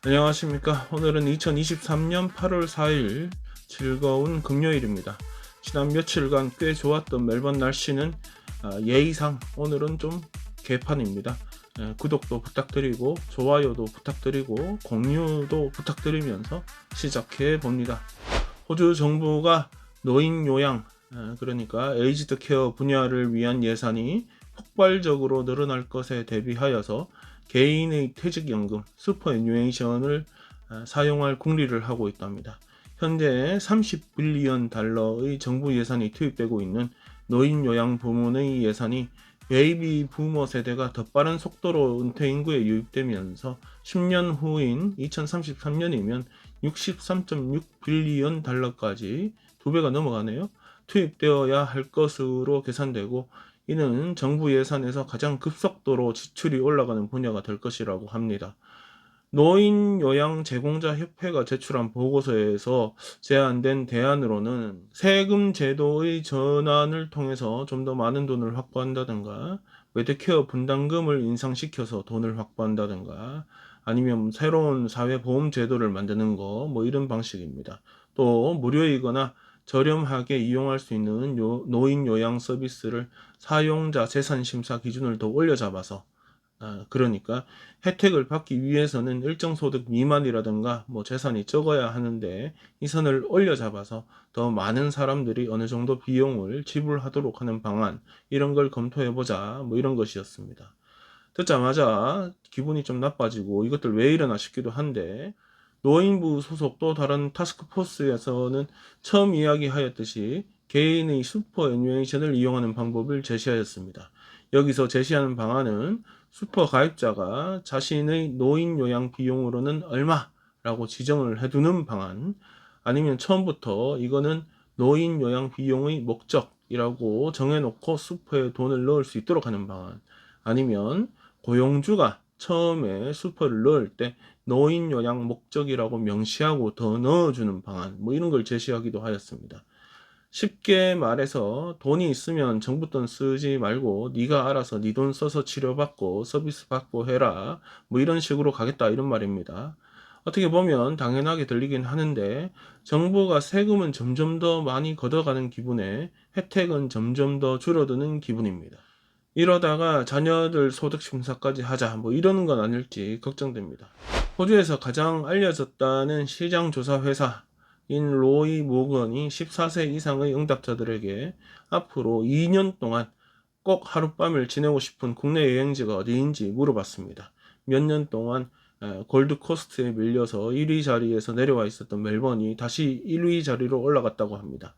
안녕하십니까. 오늘은 2023년 8월 4일 즐거운 금요일입니다. 지난 며칠간 꽤 좋았던 멜번 날씨는 예의상 오늘은 좀 개판입니다. 구독도 부탁드리고 좋아요도 부탁드리고 공유도 부탁드리면서 시작해 봅니다. 호주 정부가 노인 요양, 그러니까 에이지드 케어 분야를 위한 예산이 폭발적으로 늘어날 것에 대비하여서 개인의 퇴직연금, 슈퍼애뉴에이션을 사용할 궁리를 하고 있답니다. 현재 30빌리언 달러의 정부 예산이 투입되고 있는 노인 요양 부문의 예산이 베이비 부머 세대가 더 빠른 속도로 은퇴 인구에 유입되면서 10년 후인 2033년이면 63.6빌리언 달러까지 2배가 넘어가네요. 투입되어야 할 것으로 계산되고, 이는 정부 예산에서 가장 급속도로 지출이 올라가는 분야가 될 것이라고 합니다. 노인 요양 제공자 협회가 제출한 보고서에서 제안된 대안으로는 세금 제도의 전환을 통해서 좀 더 많은 돈을 확보한다든가, 메디케어 분담금을 인상시켜서 돈을 확보한다든가, 아니면 새로운 사회보험 제도를 만드는 거, 뭐 이런 방식입니다. 또 무료이거나 저렴하게 이용할 수 있는 노인 요양 서비스를 사용자 재산 심사 기준을 더 올려잡아서, 그러니까 혜택을 받기 위해서는 일정 소득 미만이라든가 뭐 재산이 적어야 하는데, 이 선을 올려잡아서 더 많은 사람들이 어느 정도 비용을 지불하도록 하는 방안, 이런 걸 검토해보자, 뭐 이런 것이었습니다. 듣자마자 기분이 좀 나빠지고 이것들 왜 이러나 싶기도 한데, 노인부 소속 또 다른 타스크포스에서는 처음 이야기하였듯이 개인의 슈퍼애뉴에이션을 이용하는 방법을 제시하였습니다. 여기서 제시하는 방안은 슈퍼 가입자가 자신의 노인 요양 비용으로는 얼마라고 지정을 해두는 방안, 아니면 처음부터 이거는 노인 요양 비용의 목적이라고 정해놓고 슈퍼에 돈을 넣을 수 있도록 하는 방안, 아니면 고용주가 처음에 슈퍼를 넣을 때 노인 요양 목적이라고 명시하고 더 넣어주는 방안, 뭐 이런 걸 제시하기도 하였습니다. 쉽게 말해서 돈이 있으면 정부 돈 쓰지 말고 네가 알아서 네 돈 써서 치료받고 서비스 받고 해라, 뭐 이런 식으로 가겠다, 이런 말입니다. 어떻게 보면 당연하게 들리긴 하는데, 정부가 세금은 점점 더 많이 걷어가는 기분에 혜택은 점점 더 줄어드는 기분입니다. 이러다가 자녀들 소득 심사까지 하자, 뭐 이러는 건 아닐지 걱정됩니다. 호주에서 가장 알려졌다는 시장 조사 회사인 로이 모건이 14세 이상의 응답자들에게 앞으로 2년 동안 꼭 하룻밤을 지내고 싶은 국내 여행지가 어디인지 물어봤습니다. 몇 년 동안 골드코스트에 밀려서 1위 자리에서 내려와 있었던 멜번이 다시 1위 자리로 올라갔다고 합니다.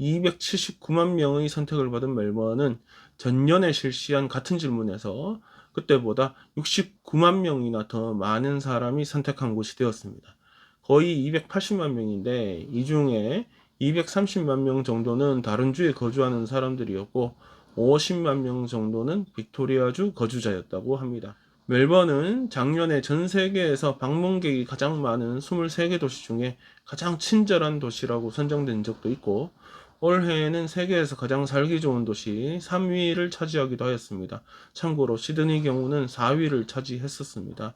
279만 명의 선택을 받은 멜번은 전년에 실시한 같은 질문에서 그때보다 69만 명이나 더 많은 사람이 선택한 곳이 되었습니다. 거의 280만 명인데, 이 중에 230만 명 정도는 다른 주에 거주하는 사람들이었고 50만 명 정도는 빅토리아주 거주자였다고 합니다. 멜번은 작년에 전 세계에서 방문객이 가장 많은 23개 도시 중에 가장 친절한 도시라고 선정된 적도 있고, 올해에는 세계에서 가장 살기 좋은 도시 3위를 차지하기도 하였습니다. 참고로 시드니 경우는 4위를 차지했었습니다.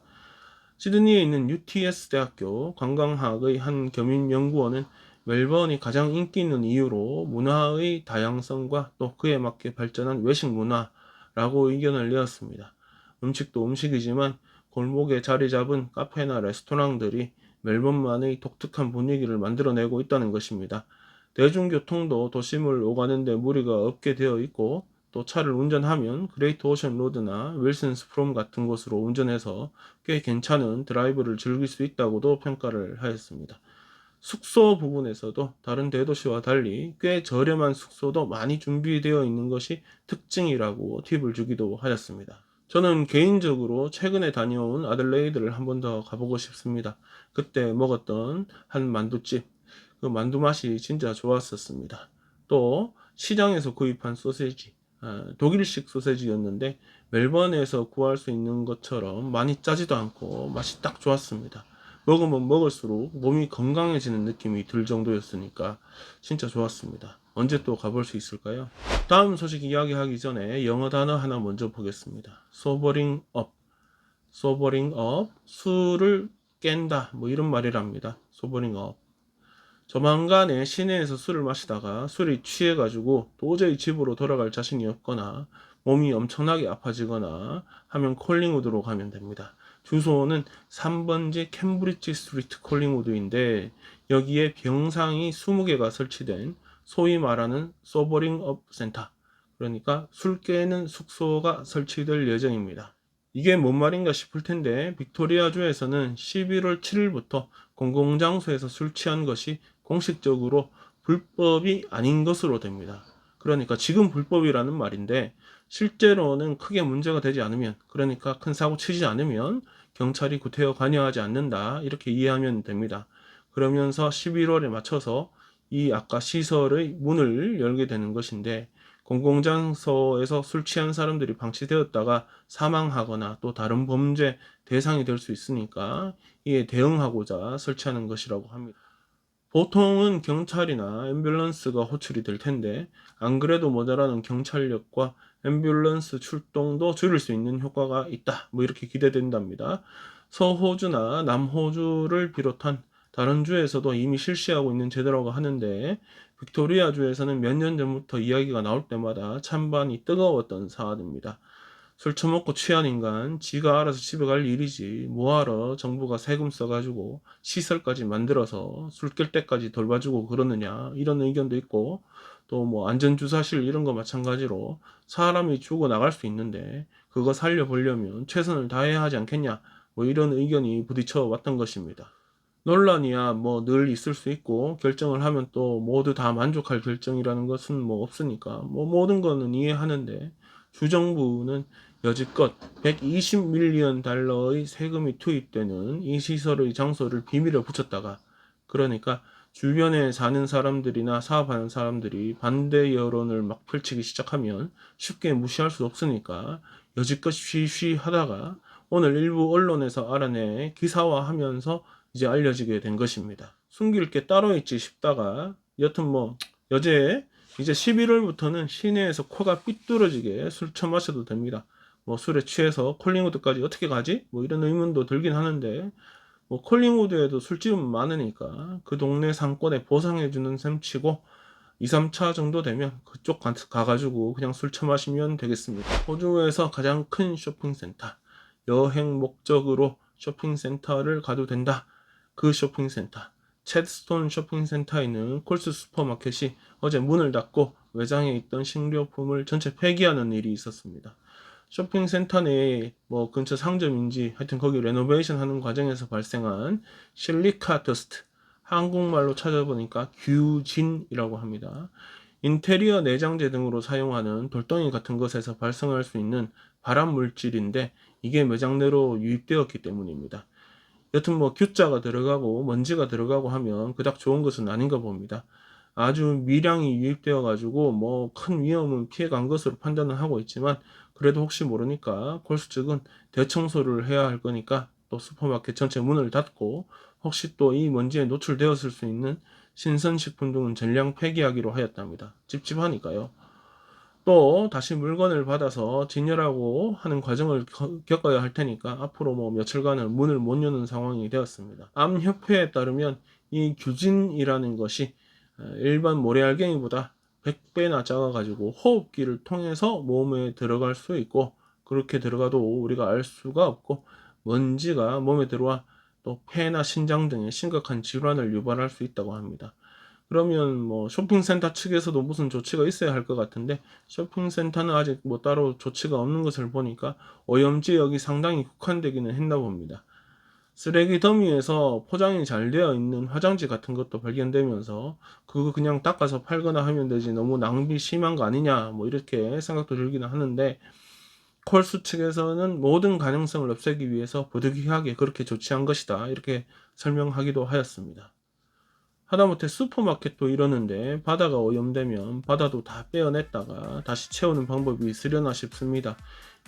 시드니에 있는 UTS 대학교 관광학의 한 겸임연구원은 멜번이 가장 인기 있는 이유로 문화의 다양성과 또 그에 맞게 발전한 외식 문화라고 의견을 내었습니다. 음식도 음식이지만 골목에 자리 잡은 카페나 레스토랑들이 멜번만의 독특한 분위기를 만들어내고 있다는 것입니다. 대중교통도 도심을 오가는데 무리가 없게 되어 있고, 또 차를 운전하면 그레이트 오션 로드나 윌슨스 프롬 같은 곳으로 운전해서 꽤 괜찮은 드라이브를 즐길 수 있다고도 평가를 하였습니다. 숙소 부분에서도 다른 대도시와 달리 꽤 저렴한 숙소도 많이 준비되어 있는 것이 특징이라고 팁을 주기도 하였습니다. 저는 개인적으로 최근에 다녀온 아들레이드를 한 번 더 가보고 싶습니다. 그때 먹었던 한 만두집, 그 만두 맛이 진짜 좋았었습니다. 또 시장에서 구입한 소세지, 독일식 소세지였는데 멜번에서 구할 수 있는 것처럼 많이 짜지도 않고 맛이 딱 좋았습니다. 먹으면 먹을수록 몸이 건강해지는 느낌이 들 정도였으니까 진짜 좋았습니다. 언제 또 가볼 수 있을까요? 다음 소식 이야기하기 전에 영어 단어 하나 먼저 보겠습니다. sobering up. sobering up. 술을 깬다 뭐 이런 말이랍니다. 소버링업. 조만간에 시내에서 술을 마시다가 술이 취해가지고 도저히 집으로 돌아갈 자신이 없거나 몸이 엄청나게 아파지거나 하면 콜링우드로 가면 됩니다. 주소는 3번지 캠브리지 스트리트 콜링우드인데 여기에 병상이 20개가 설치된 소위 말하는 소버링업 센터, 그러니까 술 깨는 숙소가 설치될 예정입니다. 이게 뭔 말인가 싶을 텐데 빅토리아주에서는 11월 7일부터 공공장소에서 술 취한 것이 공식적으로 불법이 아닌 것으로 됩니다. 그러니까 지금 불법이라는 말인데 실제로는 크게 문제가 되지 않으면, 그러니까 큰 사고 치지 않으면 경찰이 구태여 관여하지 않는다 이렇게 이해하면 됩니다. 그러면서 11월에 맞춰서 이 아까 시설의 문을 열게 되는 것인데 공공장소에서 술 취한 사람들이 방치되었다가 사망하거나 또 다른 범죄 대상이 될 수 있으니까 이에 대응하고자 설치하는 것이라고 합니다. 보통은 경찰이나 앰뷸런스가 호출이 될 텐데 안 그래도 모자라는 경찰력과 앰뷸런스 출동도 줄일 수 있는 효과가 있다 뭐 이렇게 기대된답니다. 서호주나 남호주를 비롯한 다른 주에서도 이미 실시하고 있는 제도라고 하는데 빅토리아 주에서는 몇 년 전부터 이야기가 나올 때마다 찬반이 뜨거웠던 사안입니다. 술 처먹고 취한 인간 지가 알아서 집에 갈 일이지 뭐하러 정부가 세금 써가지고 시설까지 만들어서 술 깰 때까지 돌봐주고 그러느냐 이런 의견도 있고, 또 뭐 안전주사실 이런 거 마찬가지로 사람이 죽어 나갈 수 있는데 그거 살려보려면 최선을 다해야 하지 않겠냐 뭐 이런 의견이 부딪혀 왔던 것입니다. 논란이야 뭐 늘 있을 수 있고 결정을 하면 또 모두 다 만족할 결정이라는 것은 뭐 없으니까 뭐 모든 거는 이해하는데 주정부는 여지껏 120밀리언 달러의 세금이 투입되는 이 시설의 장소를 비밀에 붙였다가, 그러니까 주변에 사는 사람들이나 사업하는 사람들이 반대 여론을 막 펼치기 시작하면 쉽게 무시할 수 없으니까 여지껏 쉬쉬 하다가 오늘 일부 언론에서 알아내 기사화하면서 이제 알려지게 된 것입니다. 숨길 게 따로 있지 싶다가 여튼 뭐 여제 이제 11월부터는 시내에서 코가 삐뚤어지게 술 처마셔도 됩니다. 뭐 술에 취해서 콜링우드까지 어떻게 가지? 뭐 이런 의문도 들긴 하는데 뭐 콜링우드에도 술집은 많으니까 그 동네 상권에 보상해주는 셈치고 2, 3차 정도 되면 그쪽 가가지고 그냥 술 처마시면 되겠습니다. 호주에서 가장 큰 쇼핑센터, 여행 목적으로 쇼핑센터를 가도 된다. 그 쇼핑센터, 챗스톤 쇼핑센터에 있는 콜스 슈퍼마켓이 어제 문을 닫고 외장에 있던 식료품을 전체 폐기하는 일이 있었습니다. 쇼핑센터 내에 뭐 근처 상점인지 하여튼 거기 레노베이션 하는 과정에서 발생한 실리카 더스트, 한국말로 찾아보니까 규진이라고 합니다. 인테리어 내장재 등으로 사용하는 돌덩이 같은 것에서 발생할 수 있는 발암 물질인데 이게 매장 내로 유입되었기 때문입니다. 여튼 뭐 규자가 들어가고 먼지가 들어가고 하면 그닥 좋은 것은 아닌가 봅니다. 아주 미량이 유입되어 가지고 뭐 큰 위험은 피해간 것으로 판단을 하고 있지만 그래도 혹시 모르니까 콜스 측은 대청소를 해야 할 거니까 또 슈퍼마켓 전체 문을 닫고 혹시 또 이 먼지에 노출되었을 수 있는 신선식품 등은 전량 폐기하기로 하였답니다. 찝찝하니까요. 또 다시 물건을 받아서 진열하고 하는 과정을 겪어야 할 테니까 앞으로 뭐 며칠간은 문을 못 여는 상황이 되었습니다. 암협회에 따르면 이 규진이라는 것이 일반 모래알갱이보다 100배나 작아가지고 호흡기를 통해서 몸에 들어갈 수 있고, 그렇게 들어가도 우리가 알 수가 없고 먼지가 몸에 들어와 또 폐나 신장 등의 심각한 질환을 유발할 수 있다고 합니다. 그러면 뭐 쇼핑센터 측에서도 무슨 조치가 있어야 할 것 같은데 쇼핑센터는 아직 뭐 따로 조치가 없는 것을 보니까 오염 지역이 상당히 국한되기는 했나 봅니다. 쓰레기 더미에서 포장이 잘 되어 있는 화장지 같은 것도 발견되면서 그거 그냥 닦아서 팔거나 하면 되지 너무 낭비 심한 거 아니냐 뭐 이렇게 생각도 들기는 하는데, 콜수 측에서는 모든 가능성을 없애기 위해서 부득이하게 그렇게 조치한 것이다 이렇게 설명하기도 하였습니다. 하다못해 슈퍼마켓도 이러는데 바다가 오염되면 바다도 다 빼어냈다가 다시 채우는 방법이 있으려나 싶습니다.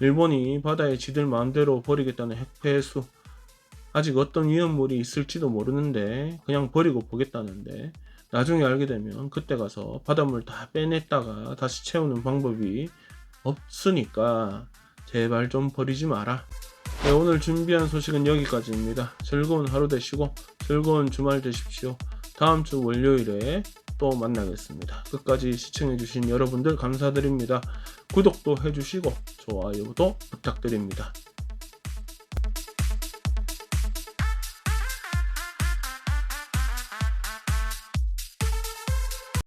일본이 바다에 지들 마음대로 버리겠다는 핵폐수, 아직 어떤 위험물이 있을지도 모르는데 그냥 버리고 보겠다는데 나중에 알게 되면 그때 가서 바닷물 다 빼냈다가 다시 채우는 방법이 없으니까 제발 좀 버리지 마라. 네, 오늘 준비한 소식은 여기까지입니다. 즐거운 하루 되시고 즐거운 주말 되십시오. 다음 주 월요일에 또 만나겠습니다. 끝까지 시청해주신 여러분들 감사드립니다. 구독도 해주시고 좋아요도 부탁드립니다.